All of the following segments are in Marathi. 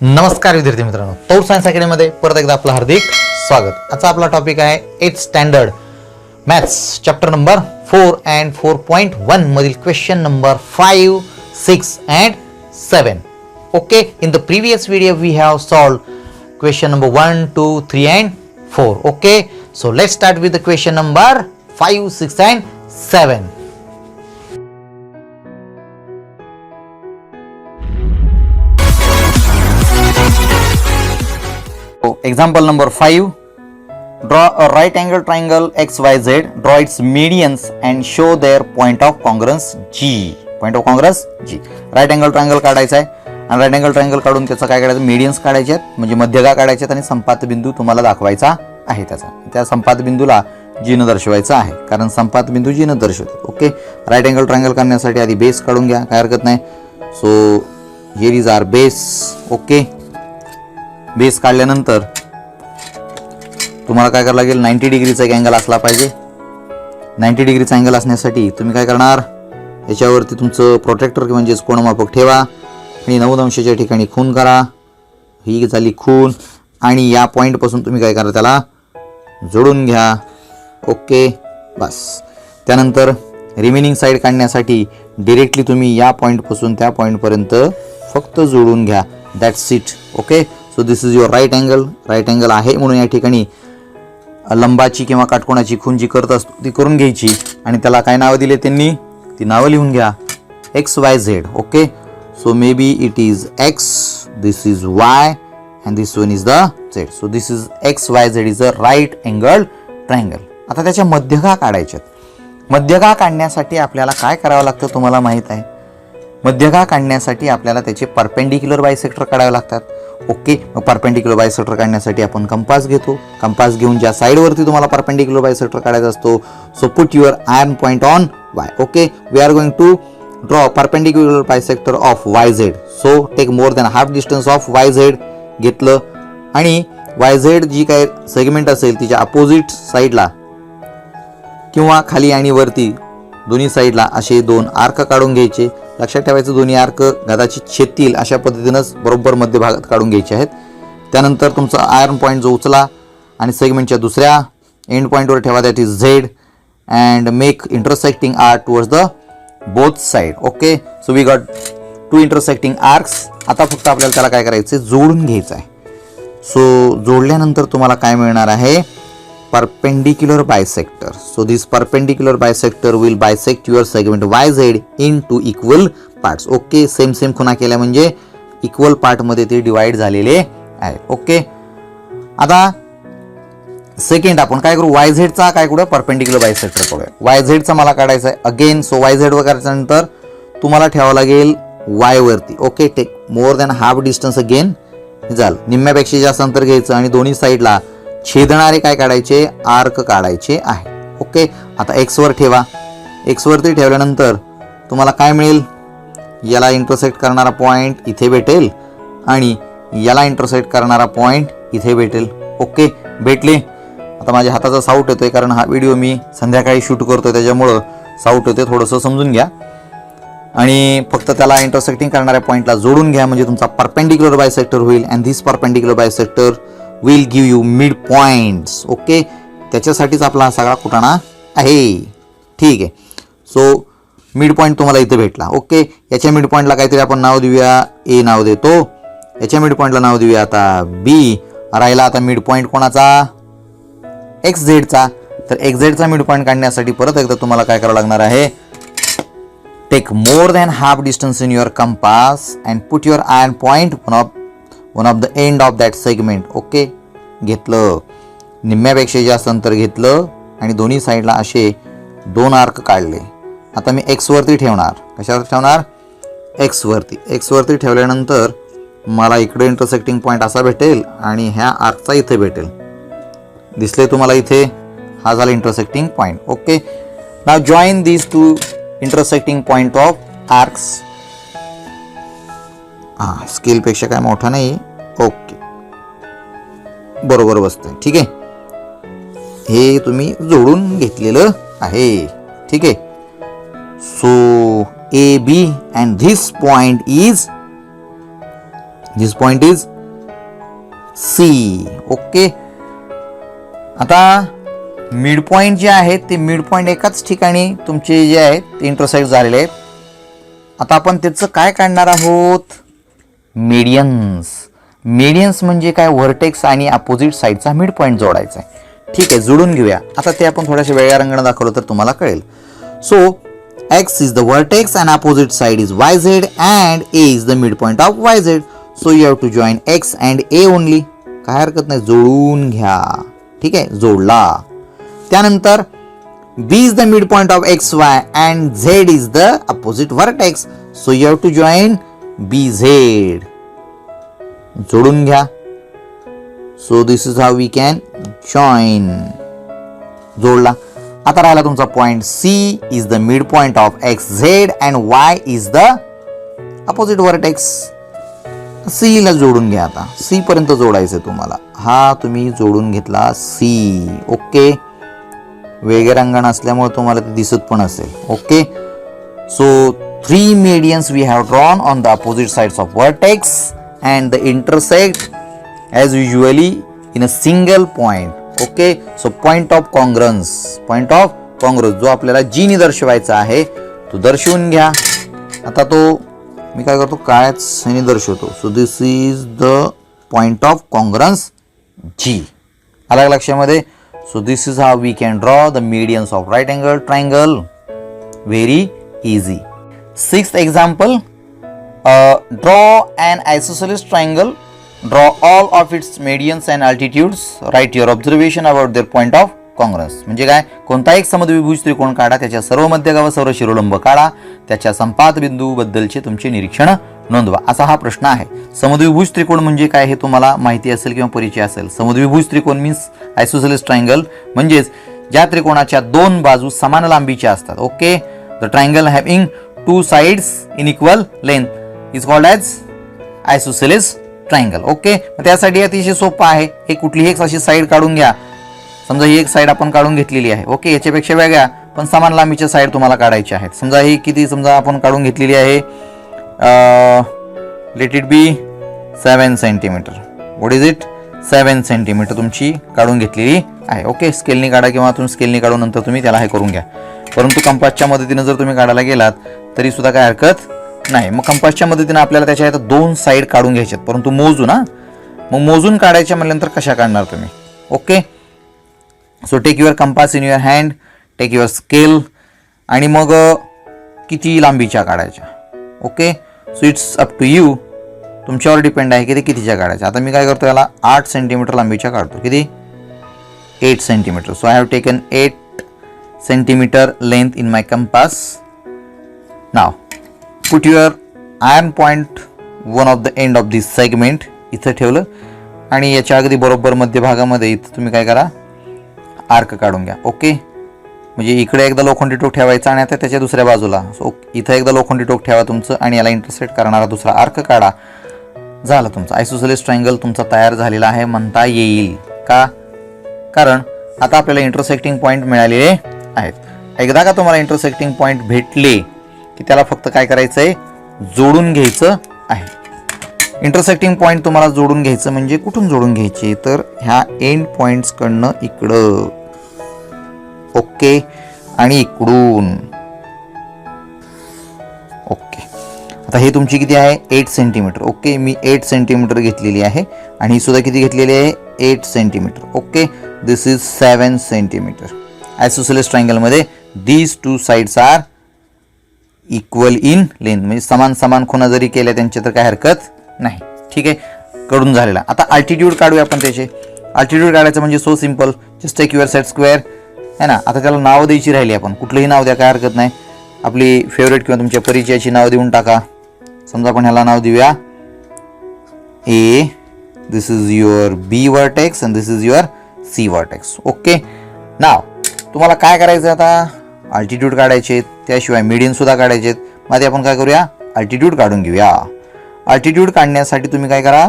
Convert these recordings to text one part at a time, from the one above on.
नमस्कार विद्यार्थी मित्रांनो, तौर सायन्स अकॅडमीमध्ये परत एकदा आपलं हार्दिक स्वागत. आजचा आपला टॉपिक आहे 8th standard maths chapter number 4 and 4.1 मधील question number 5, 6 and 7. Okay, in the previous video we have solved question number 1, 2, 3 and 4. Okay, so let's start with the question number 5, 6 and 7. Example number 5. Draw a right angle triangle XYZ. Draw its medians and show their point of congruence G. Point of congruence G. Right angle triangle काढायचा आहे आणि राईट अँगल ट्रायंगल काढून त्याचं काय करायचं, मीडियन्स काढायचे आहेत, म्हणजे मध्यगा काढायचे आहेत आणि संपात बिंदू तुम्हाला दाखवायचा आहे. त्या संपात बिंदूला G न दर्शवायचा आहे, कारण संपात बिंदू G न दर्शवते. ओके, राईट अँगल ट्रायंगल करण्यासाठी आधी बेस काढून घ्या, काय हरकत नाही. So here is our base. Okay, base काढल्यानंतर तुम्हाला काय करावं लागेल, 90 डिग्रीचा एक अँगल असला पाहिजे. 90 डिग्रीचा अँगल असण्यासाठी तुम्ही काय करणार, याच्यावरती तुमचं प्रोटेक्टर म्हणजेच कोनमापक ठेवा आणि 90 अंशाच्या ठिकाणी खून करा. ही झाली खून आणि या पॉईंटपासून तुम्ही काय करा, त्याला जोडून घ्या. ओके, बस. त्यानंतर रिमेनिंग साईड काढण्यासाठी डिरेक्टली तुम्ही या पॉईंटपासून त्या पॉईंटपर्यंत फक्त जोडून घ्या. That's it. Okay, so this is your right angle. Right angle आहे म्हणून या ठिकाणी लंबाची किंवा काटकोणाची खून जी करत असतो ती करून घ्यायची आणि त्याला काय नावं दिले त्यांनी, ती नावं लिहून घ्या. XYZ. Okay, so may be it is X, this is Y and this one is the Z. So this is XYZ is a right angle triangle. आता त्याच्या मध्यगा काढायच्यात. मध्यगा काढण्यासाठी आपल्याला काय करावं लागतं तुम्हाला माहीत आहे. मध्यगा काढण्यासाठी आपल्याला त्याचे परपेंडिक्युलर बायसेक्टर काढावे लागतात. ओके, मग परपेंडिक्युलर बायसेक्टर काढण्यासाठी आपण कंपास घेतो. कंपास घेऊन ज्या साईडवरती तुम्हाला परपेंडिक्युलर बायसेक्टर काढायचा असतो, so put your iron point on Y. Okay, we are going to draw perpendicular bisector of YZ. So take more than half distance of YZ घेतलं आणि YZ जी काय सेगमेंट असेल तिच्या अपोजिट साईडला किंवा खाली आणि वरती दोन्ही साईडला असे दोन आर्क काढून घ्यायचे. लक्षात ठेवायचं, दोन्ही आर्क गदाचित छेदतील अशा पद्धतीनंच बरोबर मध्यभागात काढून घ्यायचे आहेत. त्यानंतर तुमचा आयर्न पॉईंट जो उचला आणि सेगमेंटच्या दुसऱ्या एंड पॉईंटवर ठेवा, that is Z, and make intersecting arc towards the both side. Okay, so we got 2 intersecting arcs. आता फक्त आपल्याला त्याला काय करायचं, जोडून घ्यायचं आहे. सो जोडल्यानंतर तुम्हाला काय मिळणार आहे, perpendicular bisector. So this perpendicular bisector will bisect your segment YZ into equal parts. Okay, same खुणा केल्या म्हणजे इक्वल पार्ट मध्ये ते डिवाइड झालेले आहे. ओके, आता सेकंड आपण काय करू, YZ चा काय करूया, परपेंडिक्युलर बायसेक्टर करूया. YZ चा मला काढायचा आहे. अगेन सो YZ वगैरेच्या नंतर तुम्हाला ठेवावं लागेल Y वरती. Okay, take more than half distance. Again झालं, निम्म्यापेक्षा जास्त अंतर घ्यायचं आणि दोन्ही साईडला छेदणारे काय काढायचे, आर्क काढायचे आहे. ओके, आता X वर ठेवा. X वरती ठेवल्यानंतर तुम्हाला काय मिळेल, याला इंटरसेक्ट करणारा पॉईंट इथे भेटेल आणि याला इंटरसेक्ट करणारा पॉईंट इथे भेटेल. ओके, भेटले. आता माझ्या हाताचा साऊट येतोय कारण हा व्हिडिओ मी संध्याकाळी शूट करतोय, त्याच्यामुळं साऊट येतोय, थोडंसं समजून घ्या. आणि फक्त त्याला इंटरसेक्टिंग करणाऱ्या पॉईंटला जोडून घ्या म्हणजे तुमचा परपेंडिक्युलर बायसेक्टर होईल. And this perpendicular bisector will give you mid points. Okay, त्याच्यासाठीच आपला हा सगळा कुटाणा आहे. ठीक आहे, सो मिड पॉईंट तुम्हाला इथे भेटला. ओके, याच्या मिड पॉईंटला काहीतरी आपण नाव देऊया, A नाव देतो. याच्या मिड पॉईंटला नाव देऊया आता B. राहिला आता मिड पॉईंट कोणाचा, XZ चा. तर XZ चा मिड पॉईंट काढण्यासाठी परत एकदा तुम्हाला काय करावं लागणार आहे, take more than half distance in your compass and put your iron point one of the end of that segment. Okay, घेतलं, निम्म्यापेक्षा जास्त अंतर घेतलं आणि दोन्ही साईडला असे 2 आर्क काढले. आता मी X वरती ठेवणार. कशावर ठेवणार, X वरती. X वरती ठेवल्यानंतर मला इकडे इंटरसेक्टिंग पॉईंट असा भेटेल आणि ह्या आर्कचा इथे भेटेल. दिसले तुम्हाला इथे, हा झाला इंटरसेक्टिंग पॉईंट. ओके, नाव join these 2 intersecting point of arcs. स्केलपेक्षा काय मोठा नाही. ओके, बरोबर बसतंय. ठीक आहे, हे तुम्ही जोडून घेतलेलं आहे. ठीक आहे, so AB and this point is C. Okay. आता मिड पॉईंट जे आहेत ते मिड पॉईंट एकाच ठिकाणी तुमचे जे आहेत ते इंटरसेक्ट झालेले आहेत. आता आपण त्याचं काय काढणार आहोत? मीडियन्स. मीडियन्स म्हणजे काय? व्हर्टेक्स आणि अपोजिट साईडचा मिड पॉईंट जोडायचा आहे. ठीक आहे, जोडून घेऊया. आता ते आपण थोड्याशा वेगळ्या रंगाने दाखवलं तर तुम्हाला कळेल. So x is the vertex and opposite side is yz and a is the midpoint of yz. So you have to join x and a only. काय हरकत नाही, जोडून घ्या. ठीक आहे, जोडला. त्यानंतर b is the midpoint of xy and z is the opposite vertex. So you have to join bz. जोडून घ्या. So this is how we can join. जोडला. आता राहिला तुमचा point C is the midpoint of xz and y is the opposite vertex. C ला जोडून घ्या. आता C पर्यंत जोडायचं तुम्हाला. हा तुम्ही जोडून घेतला C. ओके. वेगळ्या रंगाने असल्यामुळे तुम्हाला ते दिसत पण असेल. Okay. So 3 medians we have drawn on the opposite sides of vertex and the intersect as usually in a single point. Okay. So point of concurrence. Point of concurrence जो आपल्याला जी ने दर्शवायचा आहे तो दर्शवून घ्या. आता तो मी काय करतो, काळ्याच ह्याने दर्शवतो. So this is the point of concurrence G. आलं लक्षामध्ये? So this is how we can draw the medians of right angle triangle. Very easy. 6th example, draw an isosceles triangle. Draw all of its medians and altitudes. Write your observation about their point of congruence. म्हणजे काय? कोणता एक समद्विभुज त्रिकोण काढा, त्याच्या सर्व मध्यगा व सर्व शिरोलंब काढा, त्याच्या संपात बिंदू बद्दलचे तुमचे निरीक्षण नोंदवा. असा हा प्रश्न आहे. समद्विभुज त्रिकोण म्हणजे काय हे तुम्हाला माहिती असेल किंवा परिचय असेल. समद्विभुज त्रिकोण मीन्स आयसोसेलेस ट्रायंगल, म्हणजेच ज्या त्रिकोणाच्या दोन बाजू समान लांबीच्या असतात. Okay. The triangle having 2 sides in equal length is called as isosceles triangle. Okay. त्यासाठी अतिशय सोपं आहे. हे कुठलीही एक अशी साईड काढून घ्या. समजा ही एक साईड आपण काढून घेतलेली आहे. ओके. याच्यापेक्षा वेगळ्या पण समान लांबीच्या साईड तुम्हाला काढायच्या आहेत. समजा ही किती, समजा आपण काढून घेतलेली आहे, let it be 7 centimetre. What is it? 7 centimetre तुमची काढून घेतलेली आहे. ओके. स्केलनी काढा किंवा तुम्ही स्केलनी काढून नंतर तुम्ही त्याला हे करून घ्या. परंतु कंपासच्या मदतीने जर तुम्ही काढायला गेलात तरी सुद्धा काय हरकत नाही. मग कंपासच्या मदतीने आपल्याला त्याच्या 2 साईड काढून घ्यायच्यात, परंतु मोजू ना. मग मोजून काढायच्या म्हटल्यानंतर कशा काढणार तुम्ही? Okay. So take your compass in your hand, take your scale, आणि मग किती लांबीच्या काढायच्या. Okay. So it's up to you. तुमच्यावर डिपेंड आहे की ते कितीच्या काढायच्या. आता मी काय करतो, याला 8 सेंटीमीटर लांबीच्या काढतो. किती? 8 centimetre. So I have taken 8 centimetre length in my compass. Now put your iron point one of the end of this segment. इथं ठेवलं आणि याच्या अगदी बरोबर मध्यभागामध्ये इथं तुम्ही काय करा, आर्क काढून घ्या. ओके. म्हणजे इकडे एकदा लोखंडी टोक ठेवायचा आणि आता त्याच्या दुसऱ्या बाजूला. सो इथं एकदा लोखंडी टोक ठेवा तुमचं आणि याला इंटरसेक्ट करणारा दुसरा आर्क काढा. झालं तुमचं आयसोसेलेस ट्रायंगल तुमचा तयार झालेला आहे म्हणता येईल. का? कारण आता आपल्याला इंटरसेक्टिंग पॉईंट मिळालेले आहेत. एकदा का तुम्हाला इंटरसेक्टिंग पॉईंट भेटले की त्याला फक्त काय करायचं आहे, जोडून घ्यायचं आहे. इंटरसेक्टिंग पॉईंट तुम्हाला जोडून घ्यायचं म्हणजे कुठून जोडून घ्यायचे, तर ह्या एंड पॉईंट्सकडनं इकडं. ओके. आणि इकडून. ओके. आता हे तुमची किती आहे, 8 सेंटीमीटर. ओके. मी 8 सेंटीमीटर घेतलेली आहे आणि ही सुद्धा किती घेतलेली आहे, 8 centimetre. Okay. This is 7 centimetre. Isosceles ट्रायंगलमध्ये these 2 sides are equal in length, म्हणजे समान समान खुणा जरी केल्या त्यांच्या तर काय हरकत नाही. ठीक आहे. कडून झालेला. आता अल्टिट्यूड काढूया आपण त्याचे. अल्टिट्यूड काढायचं म्हणजे so simple, just take your set square है ना. आता त्याला नाव द्यायची राहिली, आपण कुठलंही नाव द्या, काय हरकत नाही. आपली फेवरेट किंवा तुमच्या परिचयाची नाव देऊन टाका. समजा आपण ह्याला नाव देऊया A. This is your B vertex and this is your C vertex. Okay. नाव तुम्हाला काय करायचं आता, अल्टिट्यूड काढायचे, त्याशिवाय मीडियन सुद्धा काढायचे. मध्ये आपण काय करूया, अल्टिट्यूड काढून घेऊया. अल्टिट्यूड काढण्यासाठी तुम्ही काय करा,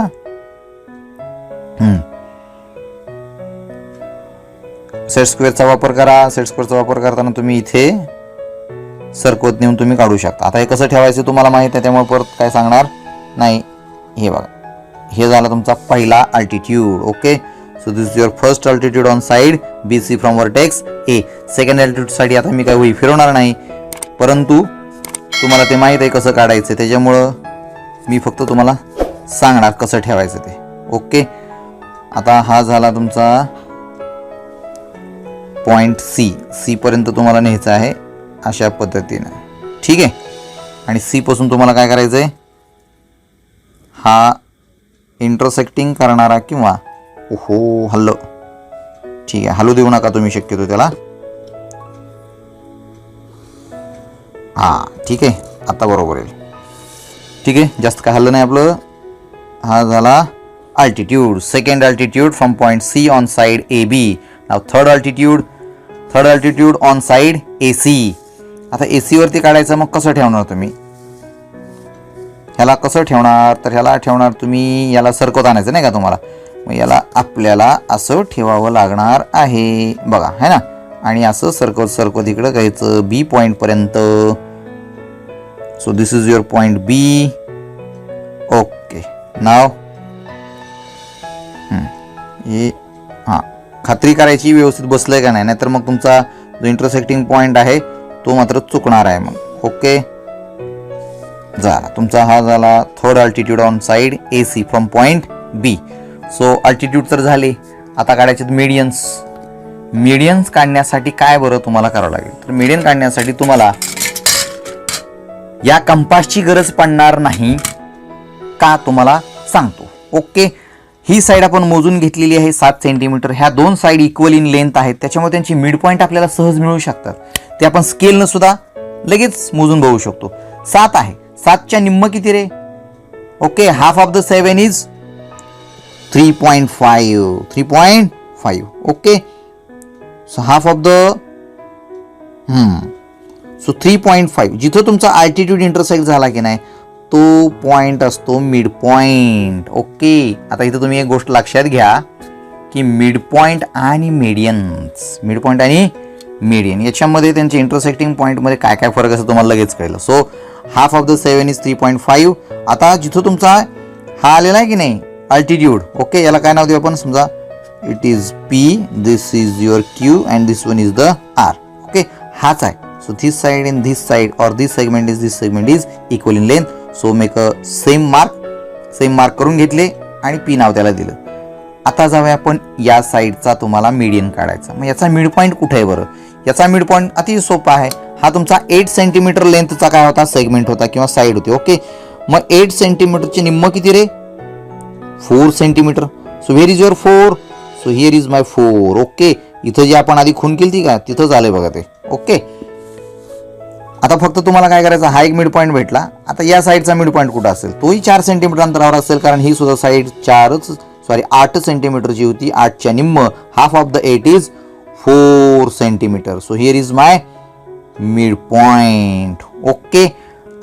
सेट स्क्वेअरचा वापर करा. सेट स्क्वेअरचा वापर करताना तुम्ही इथे सरकवत नेऊन तुम्ही काढू शकता. आता हे कसं ठेवायचं तुम्हाला माहित आहे, त्यामुळे परत काय सांगणार नाही. हे बघा, हे झाला तुमचा पहिला altitude. Okay, so this is your first altitude on side BC from vertex A. Second अल्टिट्यूडसाठी आता मी काय वही फिरवणार नाही, परंतु तुम्हाला ते माहीत आहे कसं काढायचं, त्याच्यामुळं मी फक्त तुम्हाला सांगणार कसं ठेवायचं ते. ओके, आता हा झाला तुमचा पॉईंट सी पर्यंत तुम्हाला न्यायचं आहे अशा पद्धतीनं. ठीक आहे, आणि सी पासून तुम्हाला काय करायचं आहे, हा इंटरसेक्टिंग करणारा किंवा ओहो हल्लो, ठीक आहे, हलू देऊ नका तुम्ही शक्यतो त्याला. हां ठीक आहे, आता बरोबर येईल. ठीक आहे, जास्त काय हल्लं नाही आपलं. हा झाला altitude, second altitude from point C on side AB. Now third altitude on side AC. आता AC वरती काढायचं, मग कसं ठेवणार तुम्ही ह्याला, कसं ठेवणार, तर ह्याला ठेवणार तुम्ही, याला सरकवत आणायचं नाही का तुम्हाला, मग याला आपल्याला असं ठेवावं लागणार आहे बघा, है ना, आणि असं सरकवत इकडं घ्यायचं B पॉईंट पर्यंत. So this is your point B. Okay, नाव हे हां खात्री करायची व्यवस्थित बसलंय का नाही, नाहीतर मग तुमचा जो इंटरसेक्टिंग पॉईंट आहे तो मात्र चुकणार आहे मग. ओके, झाला तुमचा, हा झाला third altitude on side AC from point B. So altitude तर झाले, आता काढायचे मीडियन्स काढण्यासाठी काय बरं तुम्हाला करावं लागेल, तर मीडियन काढण्यासाठी तुम्हाला या कंपासची गरज पडणार नाही का, तुम्हाला सांगतो. ओके, ही साईड आपण मोजून घेतलेली आहे 7 सेंटीमीटर. ह्या दोन साईड इक्वल इन लेंथ आहेत, त्याच्यामुळे त्यांची मिड पॉईंट आपल्याला सहज मिळू शकतात. ते आपण स्केलनं सुद्धा लगेच मोजून बघू शकतो. 7 आहे, 7च्या निम्म किती रे. Okay, half of the 7 is 3.5. Okay, so half of the so 3.5. जिथं तुमचा अल्टिट्यूड इंटरसेक्ट झाला की नाही तो पॉइंट असतो मिड पॉइंट. ओके, आता इथं तुम्ही एक गोष्ट लक्षात घ्या की मिड पॉइंट आणि मीडियन याच्यामध्ये त्यांच्या इंटरसेक्टिंग पॉईंटमध्ये काय काय फरक असतो तुम्हाला लगेच कळलं. So half of the 7 is 3.5. आता जिथं तुमचा हा आलेला आहे की नाही अल्टिट्यूड, ओके, याला काय नाव देऊ आपण, समजा it is P, this is your Q and this one is the R. Okay, हाच आहे. So this side in this side और this segment is equal in length. So make a same mark करून घेतले आणि P नाव त्याला दिलं. आता जाऊया आपण या साईडचा, तुम्हाला मीडियन काढायचा. मग याचा मिड पॉईंट कुठे आहे बरं, याचा मिड पॉईंट अति सोपा आहे. हा तुमचा 8 सेंटीमीटर लेंथचा काय होता, सेगमेंट होता किंवा साईड होती. ओके, मग 8 सेंटीमीटरचे निम्म किती रे, 4 centimetre. So where is your 4, so here is my 4. Okay, इथं जे आपण आधी खून केली का तिथं झालंय बघा ते. ओके, आता फक्त तुम्हाला काय करायचं, हा एक मिड पॉईंट भेटला. आता या साईडचा मिड पॉईंट कुठं असेल, तोही 4 सेंटीमीटर अंतरावर असेल, कारण ही सुद्धा साईड 8 सेंटीमीटरची होती. 8च्या निम्म half of the 8 is 4 centimetre. So here is my mid point. Okay,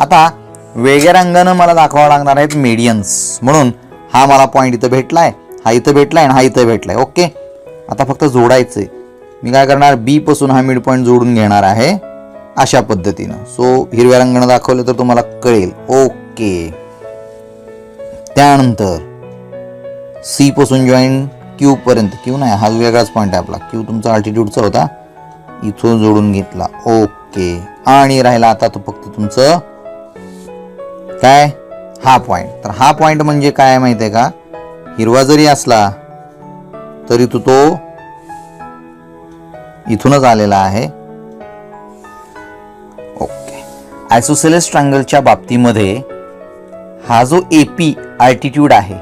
आता वेगळ्या रंगानं मला दाखवावं लागणार आहेत मीडियन्स, म्हणून हा मला पॉईंट इथं भेटलाय, हा इथं भेटलाय आणि हा इथं भेटलाय. ओके, आता फक्त जोडायचंय. मी काय करणार, B पासून हा मिड पॉईंट जोडून घेणार आहे अशा पद्धतीनं. सो हिरव्या रंगानं दाखवलं तर तुम्हाला कळेल. ओके, त्यानंतर C पासून जॉईन Q पर्यंत, Q नाही हा वेगळाच पॉईंट आहे आपला, Q तुमचा अल्टिट्यूडचा होता, इथून जोडून घेतला. ओके, आणि राहिला आता तो फक्त तुमचं काय, हा पॉईंट. तर हा पॉईंट म्हणजे काय माहिती आहे का, हिरवा जरी असला तरी तो इथूनच आलेला आहे. ओके, आयसोसेलेस ट्रायंगलच्या बाबतीमध्ये हा जो AP अल्टिट्यूड आहे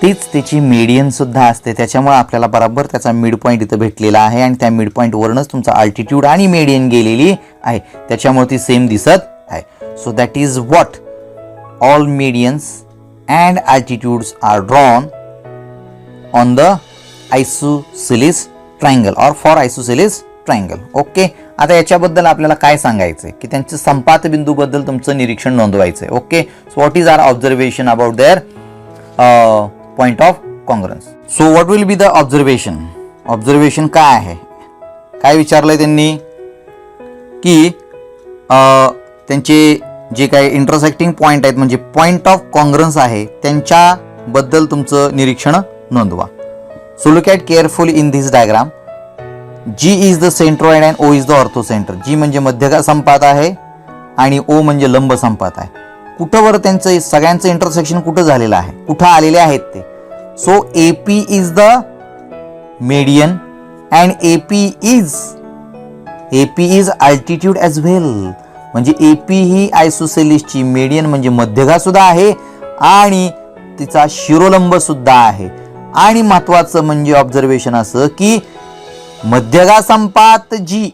तीच त्याची मीडियन सुद्धा असते, त्याच्यामुळे आपल्याला बरोबर त्याचा मिड पॉईंट इथं भेटलेला आहे आणि त्या मिड पॉईंट वरूनच तुमचा अल्टिट्यूड आणि मीडियन गेलेली आहे, त्याच्यामुळे ती सेम दिसत आहे. So that is what all medians and altitudes are drawn on the isosceles triangle और फॉर आयसोसेलेस ट्रायंगल. ओके, आता याच्याबद्दल आपल्याला काय सांगायचंय की त्यांच्या संपात बिंदूबद्दल तुमचं निरीक्षण नोंदवायचंय. Okay, so what is our observation about their point of concurrence. So what will be the observation काय आहे, काय विचारलंय त्यांनी की त्यांचे जे काही इंटरसेक्टिंग पॉईंट आहेत म्हणजे पॉईंट ऑफ कॉन्ग्रन्स आहे त्यांच्याबद्दल तुमचं निरीक्षण नोंदवा. So look at carefully in this diagram. G is the centroid and O is the orthocentre. G म्हणजे मध्यगा संपात आहे आणि ओ म्हणजे लंब संपात आहे. कुठं बरं त्यांचं सगळ्यांचं इंटरसेक्शन कुठं झालेलं आहे, कुठं आलेले आहेत ते. So AP is the median and AP is altitude as whale. म्हणजे AP ही आयसोसेलिसची मेडियन म्हणजे मध्यगा सुद्धा आहे आणि तिचा शिरोलंब सुद्धा आहे. आणि महत्वाचं म्हणजे ऑब्झर्वेशन असं की मध्यगा संपात G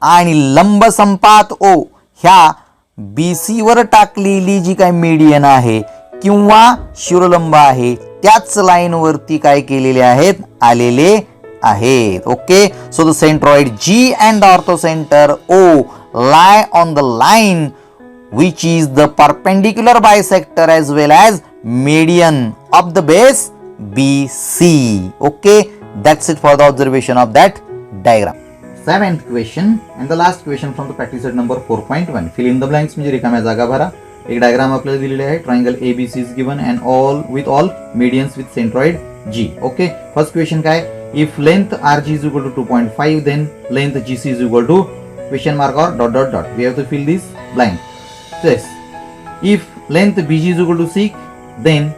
आणि लंब संपात O ह्या BC वर टाकलेली जी काय मेडियन आहे किंवा शिरोलंब आहे त्याच लाईनवरती काय केलेले आहेत, आलेले आहेत. Okay. So the centroid G and the orthocentre O lie on the line which is the perpendicular bisector as well as median of the base BC. Okay, that's it for the observation of that diagram. Seventh question and the last question from the practice set number 4.1. Fill in the blanks म्हणजे रिकाम्या जागा भरा. एक डायग्राम आपल्याला दिलेले आहे. Triangle ABC is given and all medians with centroid G. Okay, first question काय, if length RG is equal to 2.5 then length GC is equal to question mark or dot dot dot. We have to fill this blank. Yes, if length BG is equal to 6 then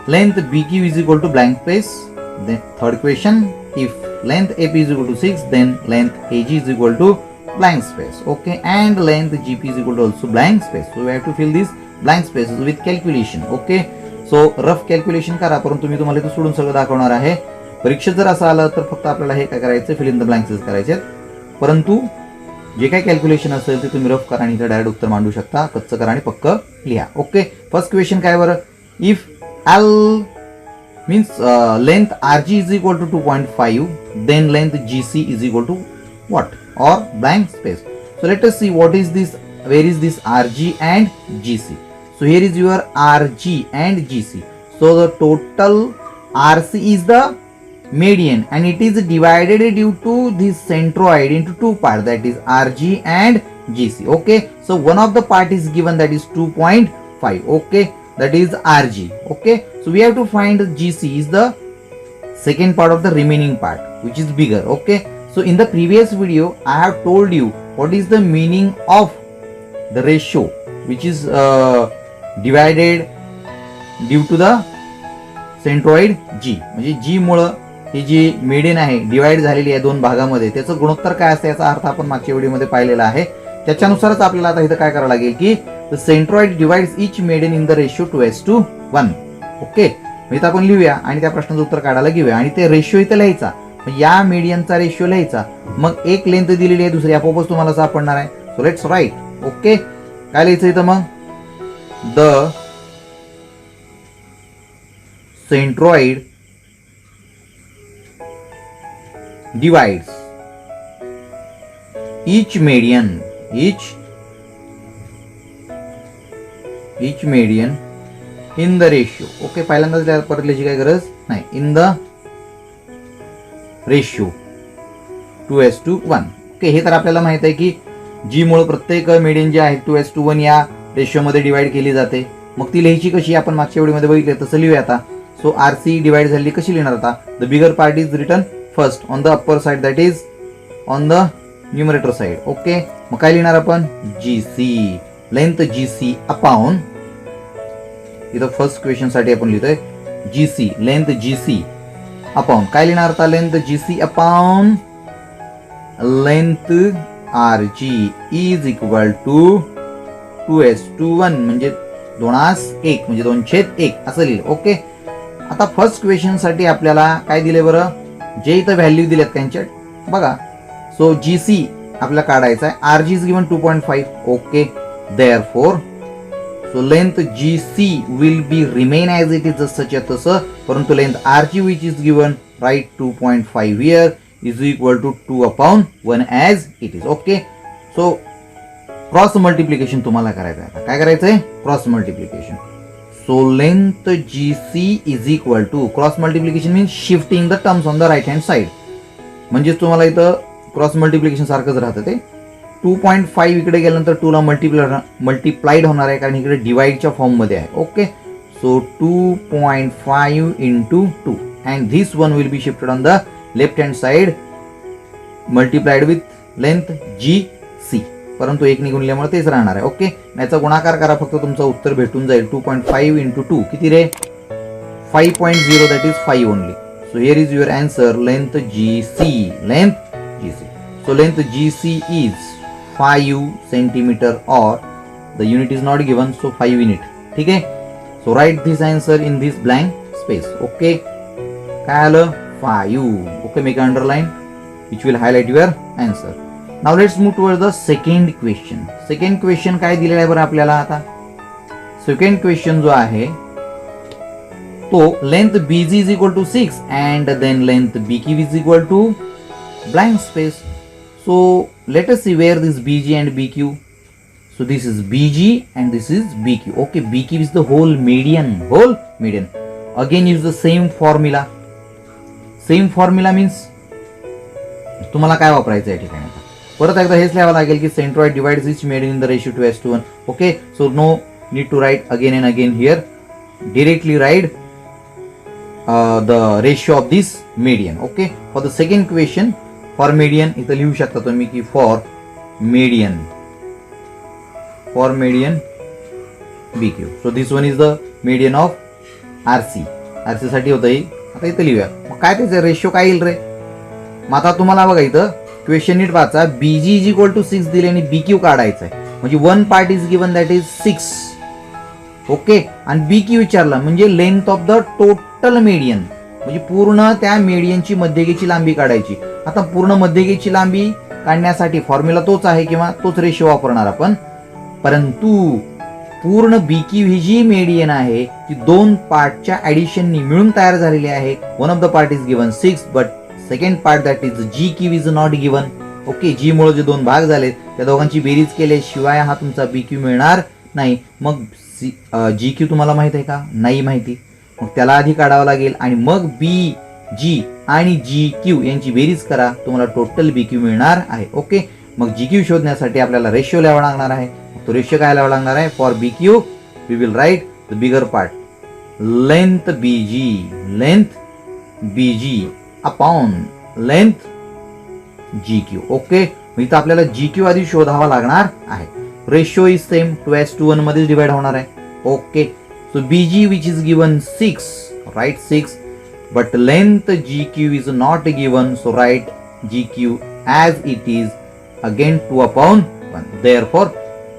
length BQ is equal to blank space. Then third question, if length AP is equal to 6 then length AG is equal to blank space. Okay, and length GP is equal to also blank space. So we have to fill these blank spaces with calculation. Okay, so rough calculation करा, परंतु मी तुम्हाला इथे सोडून सगळं दाखवणार आहे. परीक्षेत जर असं आलं तर फक्त आपल्याला हे काय करायचं, फिल इन द ब्लँक्स करायचे. परंतु जे काही कॅल्क्युलेशन असेल ते तुम्ही रफ करा आणि इथे डायरेक्ट उत्तर मांडू शकता. कच्चं करा आणि पक्क लिहा. ओके, फर्स्ट क्वेश्चन काय बरं, if L means length RG is equal to 2.5 then length GC is equal to what, or blank space. So let us see what is this, where is this RG and GC. So here is your RG and GC. So the total RC is the median and it is divided due to this centroid into two parts, that is RG and GC. Okay, so one of the part is given, that is 2.5. Okay, that is RG. Okay, so we have to find GC is the second part of the remaining part which is bigger. Okay, so in the previous video I have told you what is the meaning of the ratio which is divided due to the centroid G. म्हणजे G मुळे ही जी मेडियन आहे डिवाइड झालेली आहे दोन भागामध्ये, त्याचं गुणोत्तर काय असतं याचा अर्थ आपण मागच्या व्हिडिओमध्ये पाहिलेला आहे. त्याच्यानुसारच आपल्याला आता इथं काय करावं लागेल की the centroid divides each median in the ratio 2:1. Okay, इथं आपण लिहूया आणि त्या प्रश्नाचं उत्तर काढायला घेऊया आणि ते रेशिओ इथं लिहायचा. या मेडियनचा रेशिओ लिहायचा, मग एक लेंथ दिलेली आहे, दुसरी आपोआपच तुम्हाला सापडणार आहे. So let's right. ओके, काय लिहायचं इथं मग, the centroid divides each median in the ratio. Okay, पहिल्यांदाच परत लिहायची काय गरज नाही, इन द रेशिओ 2:1. ओके, हे तर आपल्याला माहित आहे की जी मुळे प्रत्येक मेडियन जे आहे 2:1 या रेशिओ मध्ये डिवाइड केली जाते. मग ती लिहायची कशी, आपण मागच्या व्हिडिओमध्ये बघितले तसं लिहूया आता. सो RC डिवाइड झाली कशी लिहिणार आता, the bigger part is written first on the upper side, that is on the numerator side. Okay, मग काय लिहिणार आपण, GC, length GC upon, इथं फर्स्ट क्वेश्चन साठी आपण लिहितोय GC, length GC upon काय लिहिणार आता, length GC upon length RG is equal to 2:1 म्हणजे 2:1 म्हणजे 2/1 असं लिहिलं. ओके, आता फर्स्ट क्वेश्चन साठी आपल्याला काय दिले बरं, जे इथं व्हॅल्यू दिल्यात त्यांच्या बघा. सो GC आपल्याला काढायचा आहे, RG is given 2.5. Okay, therefore so length GC will be remain as it is जसंच्या तसं, परंतु length RG which is given right 2.5 here is equal to 2/1 as it is. Okay, so cross multiplication तुम्हाला करायचं आहे. काय करायचं आहे, cross multiplication. So length GC is equal to, cross multiplication means shifting the terms on the right hand side. म्हणजेच तुम्हाला इथं क्रॉस मल्टिप्लिकेशन सारखंच राहतं ते. 2.5 इकडे गेल्यानंतर 2 ला मल्टिप्लाइड होणार आहे, कारण इकडे डिवाइडच्या फॉर्ममध्ये आहे. Okay, so 2.5 into 2 and this one will be shifted on the left hand side multiplied with length GC. परंतु एक निघूनल्यामुळे तेच राहणार आहे. ओके, याचा गुणाकार करा, फक्त तुमचं उत्तर भेटून जाईल. 2.5 into 2 किती रे? 5.0, that is 5 only. So here is your answer, length GC. Length GC. So length GC is 5 centimeter, or the unit is not given, so 5 unit. ठीक आहे. So write this answer in this blank space. Okay, काय आलं? 5. Okay, make an underline which will highlight your answer. Now let's move towards the second question. Second question काय दिलेला आहे बरं आपल्याला आता? Second question जो आहे तो length BG is equal to 6 and then length BQ is equal to blank space. So let us see where this BG and BQ. So this is BG and this is BQ. Okay, BQ is the whole median. Again use the same formula. Same formula means तुम्हाला काय वापरायचं आहे ठिकाणी? परत एकदा हेच लिहावं लागेल की centroid divides each median in the ratio 2:1. Okay, so no need to write again and again here. Directly write the ratio of this median. Okay, for the second question, for median इथं लिहू शकता तुम्ही की for median BQ. So this one is the median of RC साठी होतं हे. आता इथं लिहूया. मग काय त्याचं रेशिओ काय येईल रे? मग आता तुम्हाला बघा इथं क्वेश्चन नीट वाचा. BG इज इक्वल टू 6 दिले आणि BQ काढायचं आहे, म्हणजे 1 part is given, that is 6. Okay, आणि BQ विचारला म्हणजे length of the total median, म्हणजे पूर्ण त्या मीडियनची मध्यगेची लांबी काढायची. आता पूर्ण मध्यगेची लांबी काढण्यासाठी फॉर्म्युला तोच आहे किंवा तोच रेशिओ वापरणार आपण, परंतु पूर्ण BQ ही जी मीडियन आहे ती 2 पार्टच्या ऍडिशननी मिळून तयार झालेली आहे. One of the part is given 6, but second part that is GQ is not given. Okay, G मुळे जे 2 भाग झाले त्या दोघांची बेरीज केल्याशिवाय हा तुमचा BQ मिळणार नाही. मग GQ तुम्हाला माहित आहे का? नाही माहिती. मग त्याला आधी काढावं लागेल आणि मग BG आणि GQ यांची बेरीज करा, तुम्हाला टोटल BQ मिळणार आहे. ओके, मग GQ शोधण्यासाठी आपल्याला रेशिओ लिहावा लागणार आहे. तो रेशिओ काय लिहावा लागणार आहे? For BQ we will write the bigger part, length BG upon length GQ. Okay, इथं आपल्याला GQ आधी शोधावा लागणार आहे. रेशिओ इज सेम, 2:1 मध्ये डिवाइड होणार आहे. Okay, so BG which is given 6, right 6, but length GQ is not given, so right GQ as it is, again 2/1. Therefore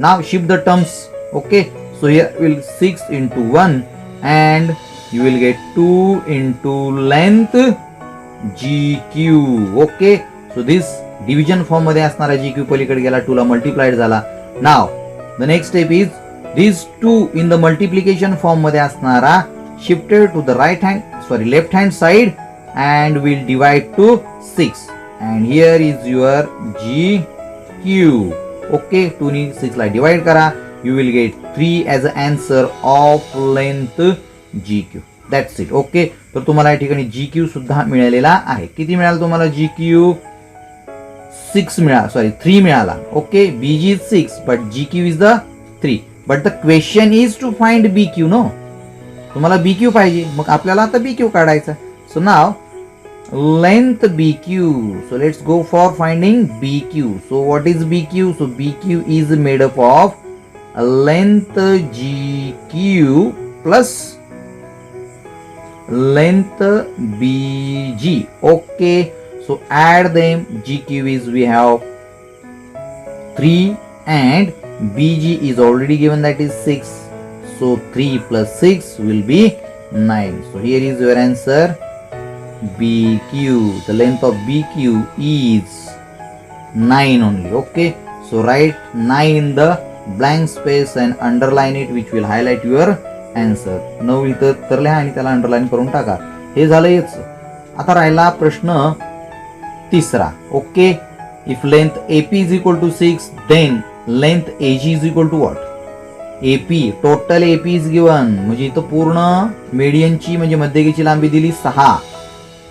now shift the terms. Okay, so here will 6 into 1 and you will get 2 into length GQ. Okay, so this division form मध्ये असणारा GQ पलीकडे गेला, 2 ला मल्टिप्लाइड झाला. Now the next step is these 2 in the multiplication form मध्ये असणारा shifted to the left hand side and will divide to 6, and here is your GQ. Okay, 2 नी 6 ला डिवाइड करा, you will get 3 as an answer of length GQ. That's it. Okay, तर तुम्हाला या ठिकाणी GQ सुद्धा मिळालेला आहे. किती मिळाला तुम्हाला GQ? 3 मिळाला. Okay, BG is 6 but GQ is the 3, but the question is to find BQ. No, तुम्हाला BQ पाहिजे, मग आपल्याला आता BQ काढायचा. So now length BQ, so let's go for finding BQ. So what is BQ? So BQ is made up of length GQ plus length BG. Okay, so add them. GQ is we have 3 and BG is already given, that is 6. So 3 plus 6 will be 9. So here is your answer, BQ. The length of BQ is 9 only. Okay, so write 9 in the blank space and underline it, which will highlight your answer. 9 इथं तर लिहा आणि त्याला अंडरलाईन करून टाका. हे झालं हेच. आता राहिला प्रश्न तिसरा. Okay, if length AP is equal to 6, then length AG is equal to what? AP, total AP is given, म्हणजे इथं पूर्ण मीडियनची म्हणजे मध्यगेची लांबी दिली 6,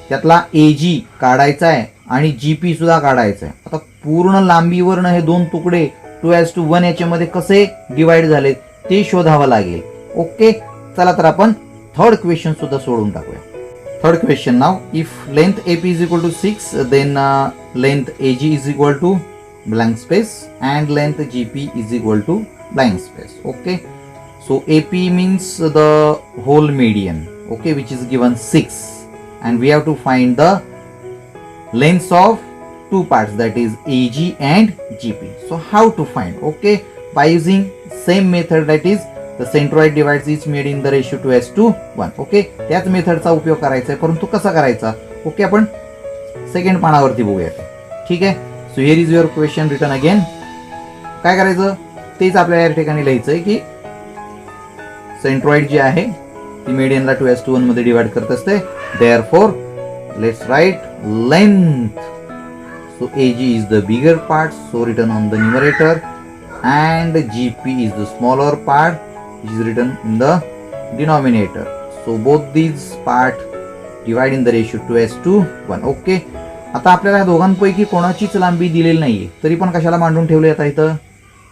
त्यातला AG काढायचा आहे आणि जीपी सुद्धा काढायचं आहे. आता पूर्ण लांबीवरनं हे दोन तुकडे 2:1 याच्यामध्ये कसे डिवाइड झाले ते शोधावं लागेल. ओके, चला तर आपण थर्ड क्वेश्चन सुद्धा सोडून टाकूया. Third question now, if length AP is equal to 6 then length AG is equal to blank space and length GP is equal to blank space. Okay, so AP means the whole median, okay, which is given 6, and we have to find the lengths of two parts, that is AG and GP. So how to find? Okay, by using same method, that is the centroid divides each made in the ratio 2:1. Okay, त्याच मेथडचा उपयोग करायचा आहे, परंतु कसा करायचा? ओके, आपण सेकंड पानावरती बघूया. ठीक आहे, so here is your question written again. काय करायचं तेच आपल्याला या ठिकाणी लिहायचंय की सेंट्रॉइड जी आहे ती मीडियनला 2:1 मध्ये डिवाइड करत असते. Therefore let's write length. So AG is the bigger part, so written on the numerator, and GP is the smaller part, which is written in the denominator. So both these part divide in the ratio 2:1. Okay, आता आपल्याला दोघांपैकी कोणाचीच लांबी दिलेली नाहीये, तरी पण कशाला मांडून ठेवले आता इथं.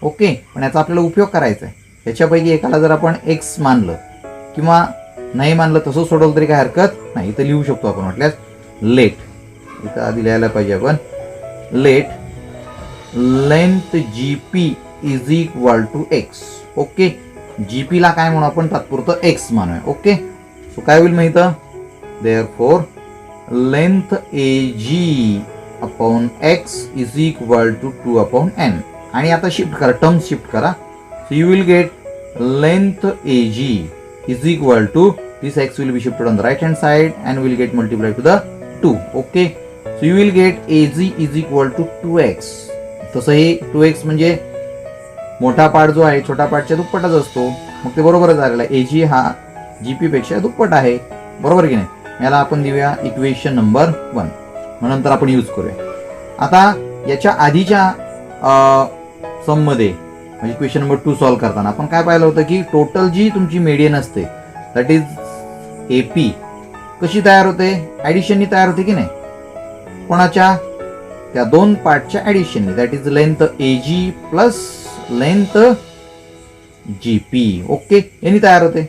ओके, पण याचा आपल्याला उपयोग करायचा आहे. याच्यापैकी एकाला जर आपण x मानलं किंवा नाही मानलं तसं सोडवलं तरी काय हरकत नाही. इथं लिहू शकतो आपण वाटल्यास लेट. इथं आधी लिहायला पाहिजे आपण let length GP is equal to x. Okay, GP ला काय म्हणू आपण तात्पुरतं x मानूया. ओके, सो काय होईल माहित, therefore length AG upon x is equal to 2/n. आणि आता शिफ्ट करा, टर्म शिफ्ट करा. So you will get length AG is equal to this x will be shifted on the right hand side and will get multiplied to the 2. Okay, so you will get AG is equal to 2x. तसं हे 2x म्हणजे मोठा पार्ट जो आहे छोटा पार्टच्या दुप्पटच असतो, मग ते बरोबरच आलेला आहे. AG हा GP पेक्षा दुप्पट आहे, बरोबर की नाही. याला आपण देऊया इक्वेशन नंबर 1, मग नंतर आपण यूज करूया. आता याच्या आधीच्या सम मध्ये म्हणजे क्वेश्चन नंबर 2 सॉल्व्ह करताना आपण काय पाहिलं होतं की टोटल जी तुमची मीडियन असते दॅट इज AP कशी तयार होते, ऍडिशननी तयार होते की नाही. कोणाच्या, त्या दोन पार्टच्या ऍडिशननी, that is length AG plus length GP. Okay, यांनी तयार होते.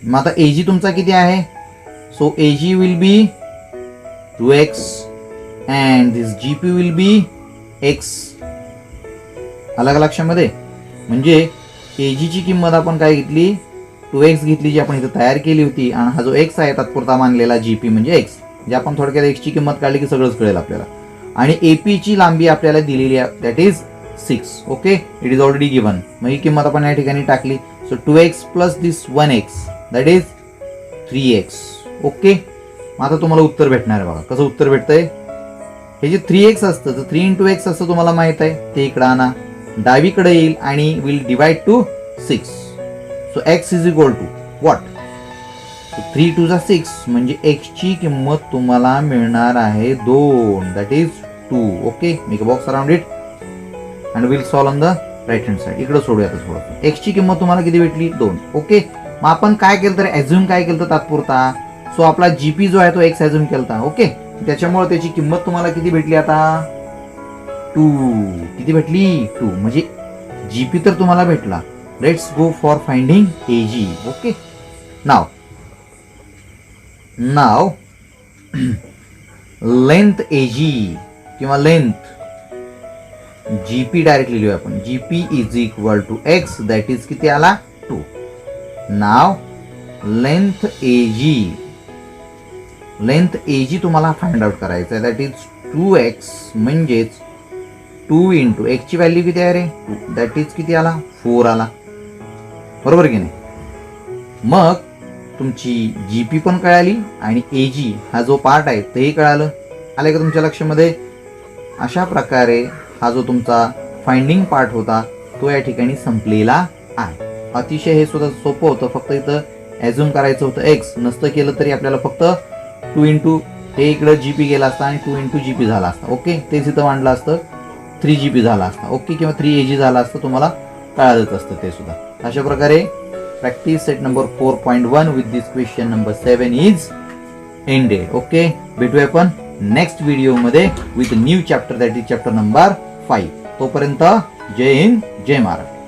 मग आता AG तुमचा किती आहे, so AG will be 2x and this GP will be x. अलग लक्षामध्ये, म्हणजे AG ची किंमत आपण काय घेतली, 2x घेतली जी आपण इथं तयार केली होती, आणि हा जो x आहे तात्पुरता मानलेला GP म्हणजे x. म्हणजे आपण थोडक्यात x ची किंमत काढली की सगळंच कळेल आपल्याला. आणि AP ची लांबी आपल्याला दिलेली आहे that is 6. Okay, it is already given. मग ही किंमत आपण या ठिकाणी टाकली. So 2x plus this 1x that is 3x. Okay, मग आता तुम्हाला उत्तर भेटणार आहे बघा. कसं उत्तर भेटतंय, हे जे 3x असतं तर 3 into x असतं तुम्हाला माहित आहे, ते इकडं आणा, डावीकडे येईल आणि will divide to 6. So x is equal to what, 3 2 6 म्हणजे x ची किंमत तुम्हाला मिळणार आहे 2, that is 2. Okay, make a box around it and will solve on the right hand side. इकडे सोडूया थोडं. x ची किंमत तुम्हाला किती भेटली, 2. ओके, मग आपण काय केलं तर ऍझ्युम काय केलं तर तात्पुरता, सो आपला GP जो आहे तो x ऍझ्युम केलता. ओके, त्याच्यामुळे त्याची किंमत तुम्हाला किती भेटली आता, 2. किती भेटली, 2. म्हणजे GP तर तुम्हाला भेटला. Let's go for finding AG. Okay, now length AG किंवा लेंथ GP डायरेक्टली लिहूया आपण. GP is equal to x that is किती आला, 2. नाव लेंथ AG तुम्हाला फाइंड आउट करायचं आहे, दॅट इज 2x म्हणजेच 2 इंटू x ची व्हॅल्यू किती आहे रे, 2 दॅट इज किती आला, 4 आला, बरोबर की नाही. मग तुमची GP पण कळाली आणि AG हा जो पार्ट आहे तेही कळालं. आले का तुमच्या लक्षामध्ये. अशा प्रकारे हा जो तुमचा फाइंडिंग पार्ट होता तो या ठिकाणी संपलेला आहे. अतिशय हे सुद्धा सोपं होतं, फक्त इथं ॲझ्युम करायचं होतं x. नसतं केलं तरी आपल्याला फक्त 2 इंटू हे इकडं GP गेला असता आणि 2 इंटू GP झाला असता. ओके, तेच इथं मांडलं असतं, 3 GP झाला असता. ओके, किंवा 3 AG झाला असतं, तुम्हाला कळालंच असतं ते सुद्धा. अशा प्रकारे practice set number 4.1 with this question number 7 is ended. Okay, भेटूया आपण नेक्स्ट व्हिडिओमध्ये with new chapter, that is chapter number 5. तोपर्यंत जय हिंद, जय महाराष्ट्र.